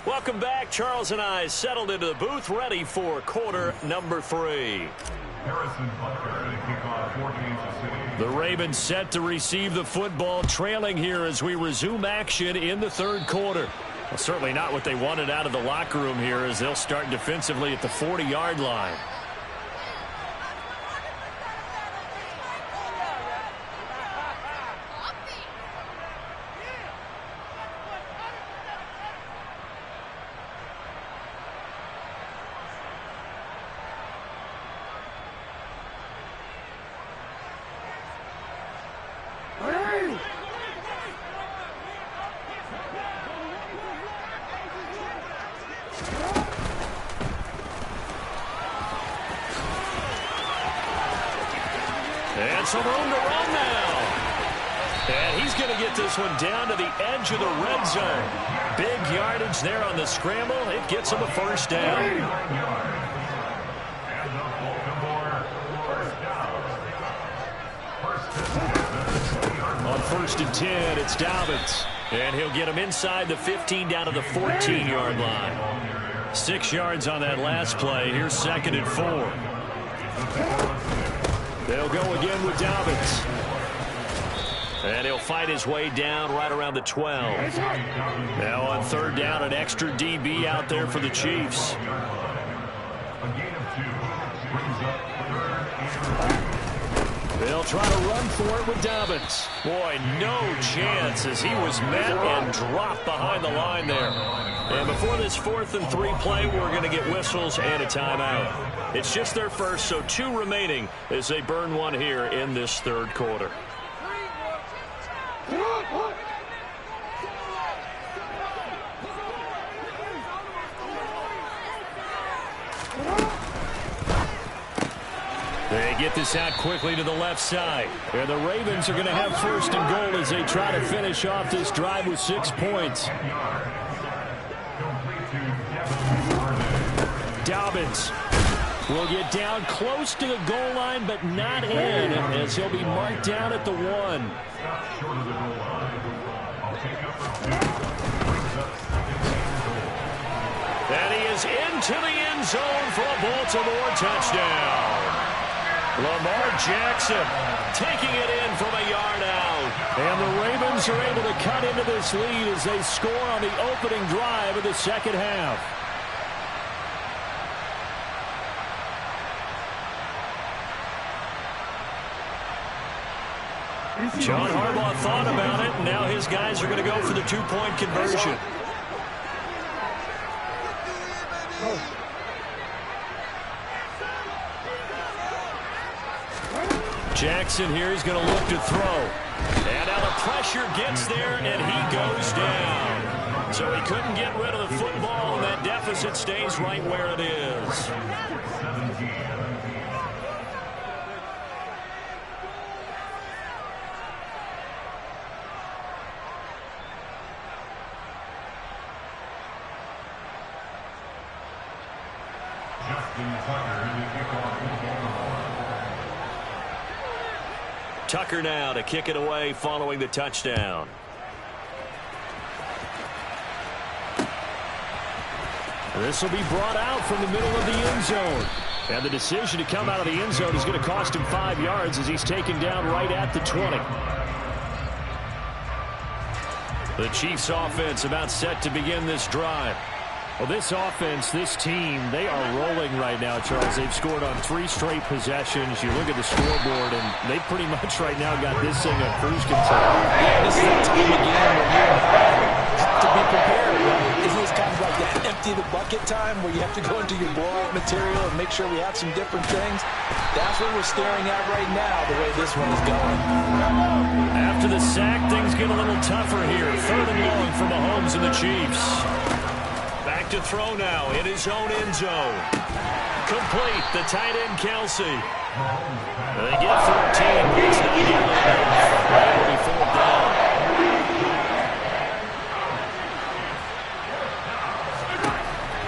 Welcome back. Charles and I settled into the booth, ready for quarter number 3. The Ravens set to receive the football, trailing here as we resume action in the third quarter. Well, certainly not what they wanted out of the locker room here, as they'll start defensively at the 40-yard line. And some room to run now. And he's going to get this one down to the edge of the red zone. Big yardage there on the scramble. It gets him a first down. On 1st and 10, it's Dobbins. And he'll get him inside the 15 down to the 14-yard line. 6 yards on that last play. Here's 2nd and 4. They'll go again with Dobbins. And he'll fight his way down right around the 12. Now on 3rd down, an extra DB out there for the Chiefs. They'll try to run for it with Dobbins. Boy, no chance, as he was met and dropped behind the line there. And before this 4th and 3 play, we're going to get whistles and a timeout. It's just their first, so 2 remaining as they burn one here in this third quarter. They get this out quickly to the left side. And the Ravens are going to have 1st and goal as they try to finish off this drive with 6 points. Dobbins will get down close to the goal line, but not in, as he'll be marked down at the 1. And he is into the end zone for a Baltimore touchdown. Lamar Jackson taking it in from a yard out. And the Ravens are able to cut into this lead as they score on the opening drive of the second half. John Harbaugh thought about it, and now his guys are going to go for the 2-point conversion. Jackson here is going to look to throw. And now the pressure gets there, and he goes down. So he couldn't get rid of the football, and that deficit stays right where it is. Tucker now to kick it away following the touchdown. This will be brought out from the middle of the end zone. And the decision to come out of the end zone is going to cost him 5 yards as he's taken down right at the 20. The Chiefs offense about set to begin this drive. Well, this offense, this team, they are rolling right now, Charles. They've scored on 3 straight possessions. You look at the scoreboard, and they pretty much right now got this thing on cruise control. Yeah, this is that time again when you and I have to be prepared, right? Isn't this kind of like that empty the bucket time where you have to go into your blowout material and make sure we have some different things? That's what we're staring at right now, the way this one is going. After the sack, things get a little tougher here. 3rd and long for Mahomes and the Chiefs. Back to throw now in his own end zone. Complete, the tight end Kelsey. They get 14, but it's not nearly enough. That'll be 4th down.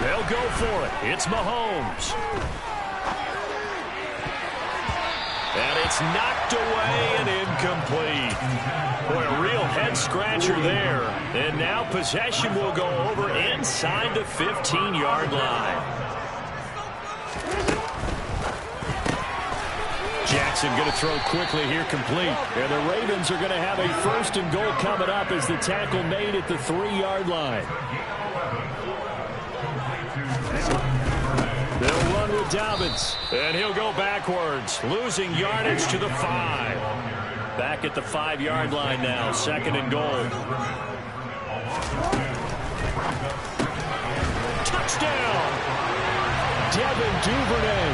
They'll go for it. It's Mahomes. And it's knocked away and incomplete. Boy, a real head-scratcher there. And now possession will go over inside the 15-yard line. Jackson going to throw quickly here, complete. And the Ravens are going to have a 1st and goal coming up as the tackle made at the 3-yard line. They'll run with Dobbins, and he'll go backwards, losing yardage to the 5. Back at the 5-yard line now, 2nd and goal. Touchdown! Devin Duvernay,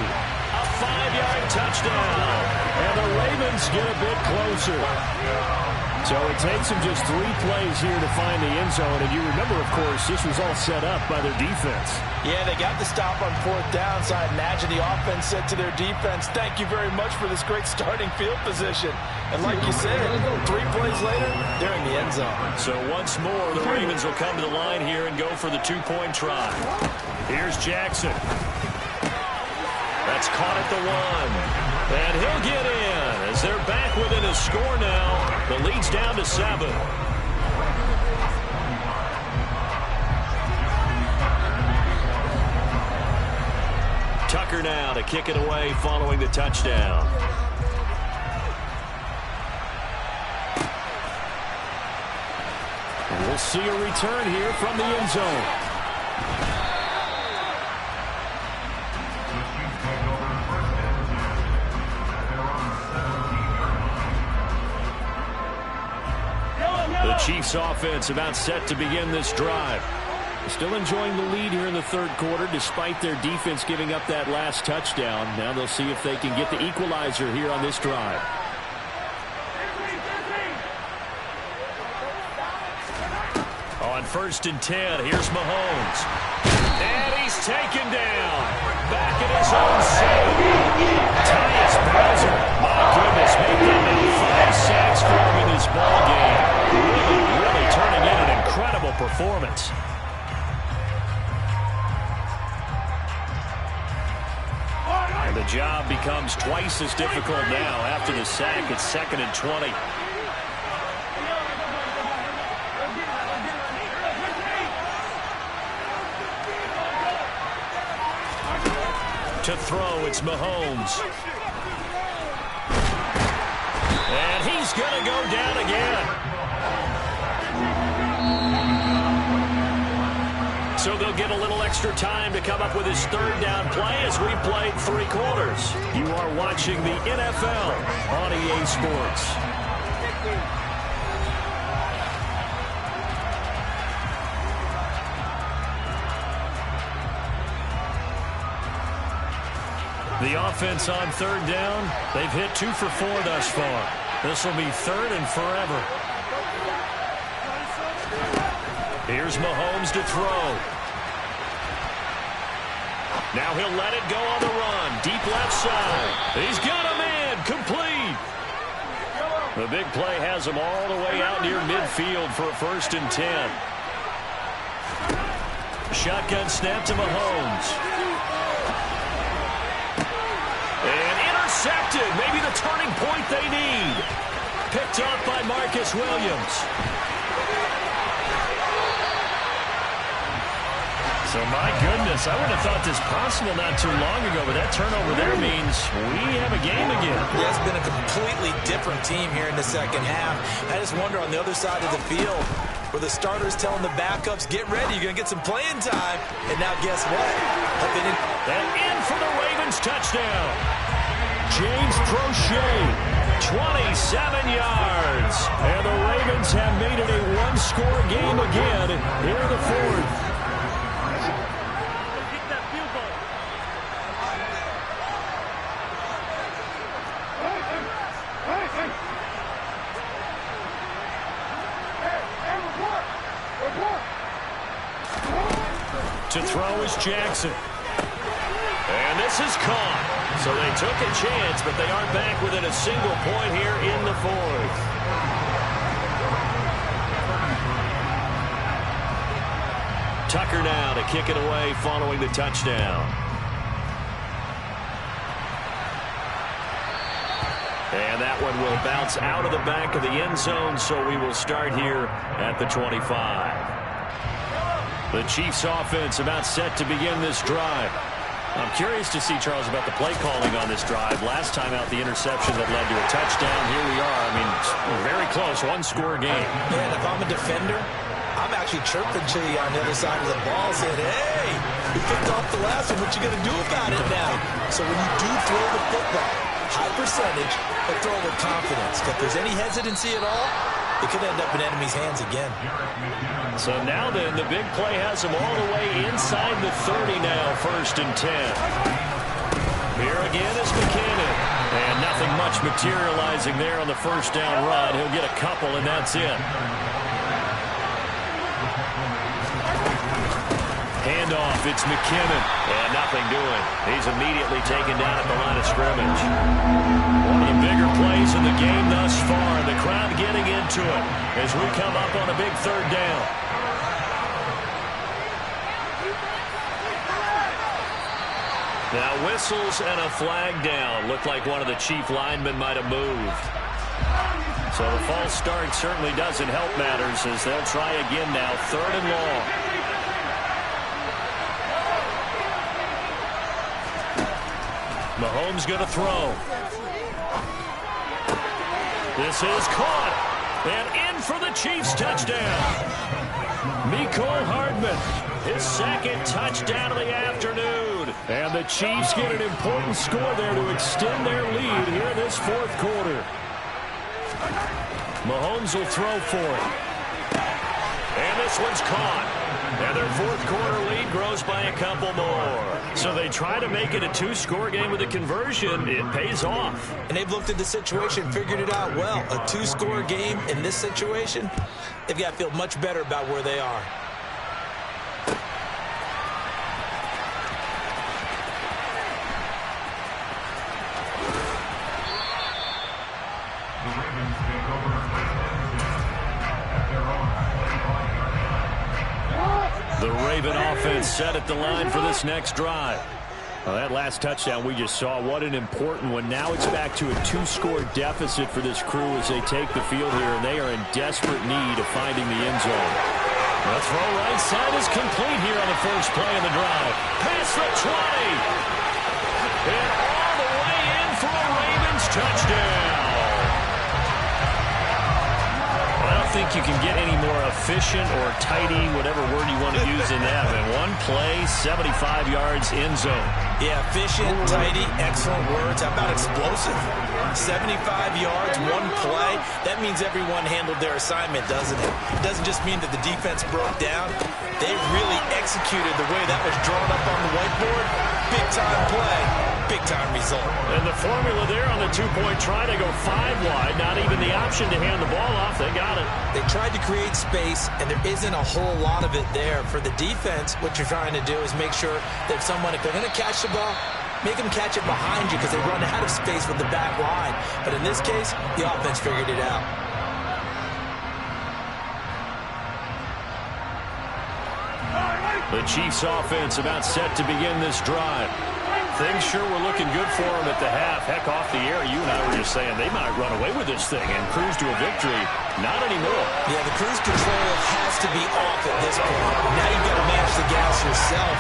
a 5-yard touchdown, and the Ravens get a bit closer. So it takes them just 3 plays here to find the end zone. And you remember, of course, this was all set up by their defense. Yeah, they got the stop on 4th down, so I imagine the offense said to their defense, thank you very much for this great starting field position. And like you said, 3 plays later, they're in the end zone. So once more, the Ravens will come to the line here and go for the 2-point try. Here's Jackson. That's caught at the 1. And he'll get in as they're back within a score now. The lead's down to 7. Tucker now to kick it away following the touchdown. And we'll see a return here from the end zone. The Chiefs offense about set to begin this drive. Still enjoying the lead here in the 3rd quarter despite their defense giving up that last touchdown. Now they'll see if they can get the equalizer here on this drive. On 1st and 10, here's Mahomes. And he's taken down. Back at his own 7. Tyus Bowser, my goodness, making now 5 sacks for him in this ball game. Really turning in an incredible performance. And the job becomes twice as difficult now after the sack. It's 2nd and 20. To throw, it's Mahomes. And he's going to go down again. So they'll get a little extra time to come up with his 3rd down play as we played 3 quarters. You are watching the NFL on EA Sports. The offense on 3rd down, they've hit 2 for 4 thus far. This will be 3rd and forever. Here's Mahomes to throw. Now he'll let it go on the run. Deep left side. He's got a man. Complete. The big play has him all the way out near midfield for a 1st and 10. Shotgun snap to Mahomes. And intercepted. Maybe the turning point they need. Picked up by Marcus Williams. So, my goodness, I would have thought this possible not too long ago, but that turnover there means we have a game again. Yeah, it's been a completely different team here in the 2nd half. I just wonder on the other side of the field, where the starter's telling the backups, get ready, you're going to get some playing time. And now guess what? And in for the Ravens touchdown. James Prochet, 27 yards. And the Ravens have made it a one-score game again here in the fourth. To throw is Jackson. And this is caught. So they took a chance, but they aren't back within a single point here in the fourth. Tucker now to kick it away following the touchdown. And that one will bounce out of the back of the end zone, so we will start here at the 25. The Chiefs offense about set to begin this drive. I'm curious to see, Charles, about the play calling on this drive. Last time out, the interception that led to a touchdown. Here we are. I mean, very close, one-score game. Man, if I'm a defender, I'm actually chirping to you on the other side of the ball saying, hey, we picked off the last one. What you going to do about it now? So when you do throw the football, high percentage, but throw with confidence. If there's any hesitancy at all, it could end up in enemy's hands again. So now then, the big play has him all the way inside the 30 now, 1st and 10. Here again is McKinnon. And nothing much materializing there on the first down run. He'll get a couple, and that's it. Handoff, it's McKinnon. And nothing doing. He's immediately taken down at the line of scrimmage. One of the bigger plays in the game thus far. The crowd getting into it as we come up on a big 3rd down. Now whistles and a flag down. Looked like one of the Chief linemen might have moved. So the false start certainly doesn't help matters as they'll try again now. 3rd and long. Mahomes going to throw. This is caught. And in for the Chiefs touchdown. Mecole Hardman, his 2nd touchdown of the afternoon. And the Chiefs get an important score there to extend their lead here in this 4th quarter. Mahomes will throw for it. And this one's caught. And their 4th quarter lead grows by a couple more. So they try to make it a 2-score game with a conversion. It pays off. And they've looked at the situation, figured it out well. A 2-score game in this situation, they've got to feel much better about where they are. The Raven offense set at the line for this next drive. Well, that last touchdown we just saw, what an important one. Now it's back to a 2-score deficit for this crew as they take the field here, and they are in desperate need of finding the end zone. The throw right side is complete here on the first play of the drive. Past the 20. And all the way in for a Ravens touchdown. I don't think you can get any more efficient or tidy, whatever word you want to use in that. And one play, 75 yards, end zone. Yeah, efficient, tidy, excellent words. How about explosive? 75 yards, one play. That means everyone handled their assignment, doesn't it? It doesn't just mean that the defense broke down. They really executed the way that was drawn up on the whiteboard. Big-time play, big-time result. And the formula there on the 2-point try to go 5 wide. Not even the option to hand the ball off. They got it. They tried to create space, and there isn't a whole lot of it there. For the defense, what you're trying to do is make sure that someone, if they're going to catch the ball, make them catch it behind you because they run out of space with the back line. But in this case, the offense figured it out. The Chiefs offense about set to begin this drive. Things sure were looking good for them at the half. Heck, off the air, you and I were just saying they might run away with this thing and cruise to a victory. Not anymore. Yeah, the cruise control has to be off at this point. Now you've got to manage the gas yourself.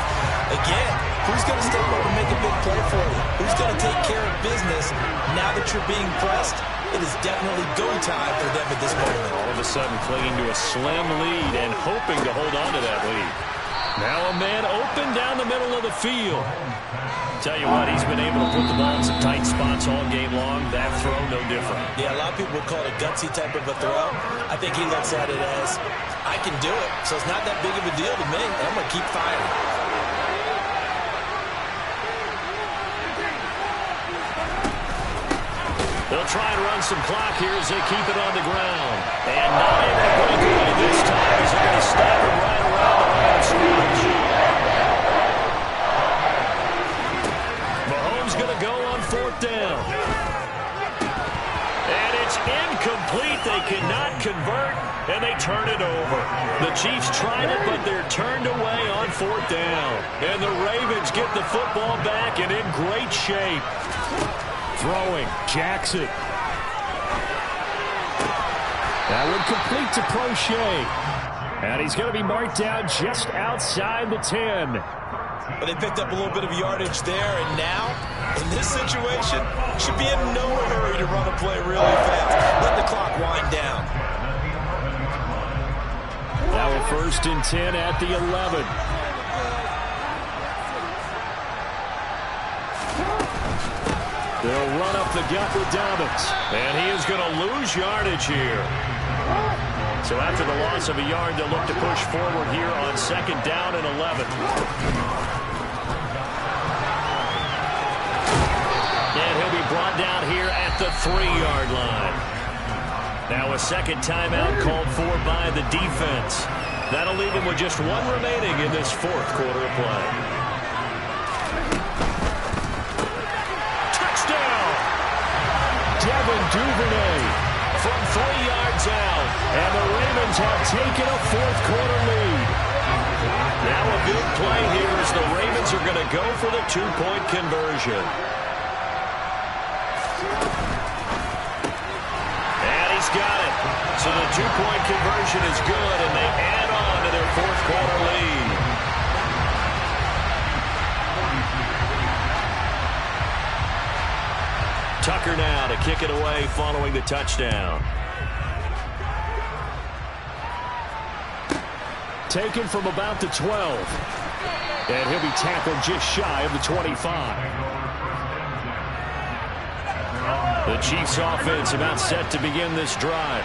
Again, Who's going to step up and make a big play for you? Who's going to take care of business now that you're being pressed? It is definitely go time for them at this moment. All of a sudden clinging to a slim lead and hoping to hold on to that lead. Now a man open down the middle of the field. Tell you what, he's been able to put the ball in some tight spots all game long. That throw, no different. Yeah, a lot of people would call it a gutsy type of a throw. I think he looks at it as, I can do it. So it's not that big of a deal to me. I'm going to keep firing. They'll try and run some clock here as they keep it on the ground. And not able to break away this time as they're going to stop it right around the line of scrimmage. Mahomes going to go on 4th down. And it's incomplete. They cannot convert, and they turn it over. The Chiefs tried it, but they're turned away on 4th down. And the Ravens get the football back and in great shape. Throwing, Jackson. That one complete to Prochet. And he's going to be marked down just outside the 10. But they picked up a little bit of yardage there, and now, in this situation, should be in no hurry to run a play really fast. Let the clock wind down. Now a 1st and 10 at the 11. They'll run up the gut with Dobbins. And he is going to lose yardage here. So after the loss of a yard, they'll look to push forward here on 2nd down and 11. And he'll be brought down here at the 3-yard line. Now a 2nd timeout called for by the defense. That'll leave him with just 1 remaining in this 4th quarter of play. Devin Duvernay from 3 yards out. And the Ravens have taken a 4th quarter lead. Now a big play here as the Ravens are going to go for the 2-point conversion. And he's got it. So the 2-point conversion is good, and they add on to their 4th quarter lead. Tucker now to kick it away following the touchdown. Taken from about the 12. And he'll be tackled just shy of the 25. The Chiefs offense about set to begin this drive.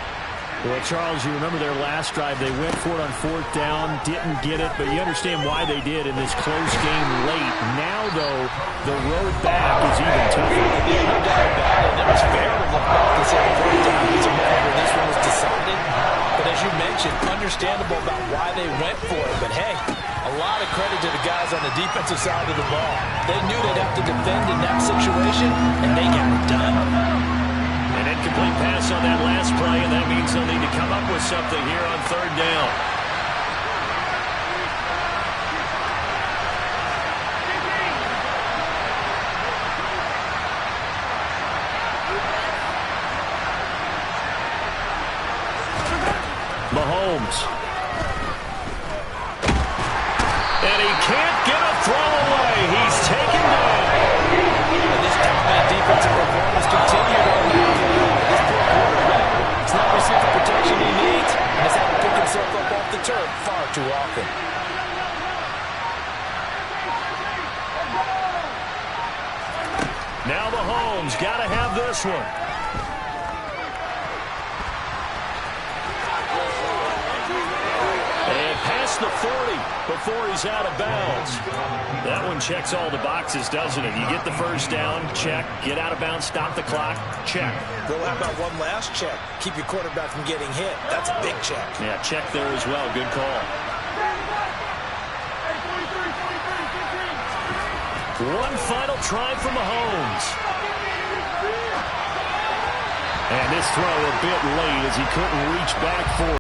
Well, Charles, you remember their last drive. They went for it on 4th down, didn't get it, but you understand why they did in this close game late. Now, though, the road back is even tougher. Yeah, no doubt about it. It was fair to look back and say 4th down is whenever this one was decided. But as you mentioned, understandable about why they went for it. But, hey, a lot of credit to the guys on the defensive side of the ball. They knew they'd have to defend in that situation, and they got it done. An incomplete pass on that last play, and that means they'll need to come up with something here on 3rd down. Mahomes. And he can't get a throw away. He's taken down. And this dominant defensive performance continued on the this poor quarterback. He's not received the protection he needs, and has had to pick himself up off the turf far too often. Now Mahomes got to have this one. And past the 40 before he's out of bounds. That one checks all the boxes, doesn't it? You get the 1st down, check. Get out of bounds, stop the clock, check. Well, how about one last check? Keep your quarterback from getting hit. That's a big check. Yeah, check there as well. Good call. One final try for Mahomes. And this throw a bit late as he couldn't reach back for it.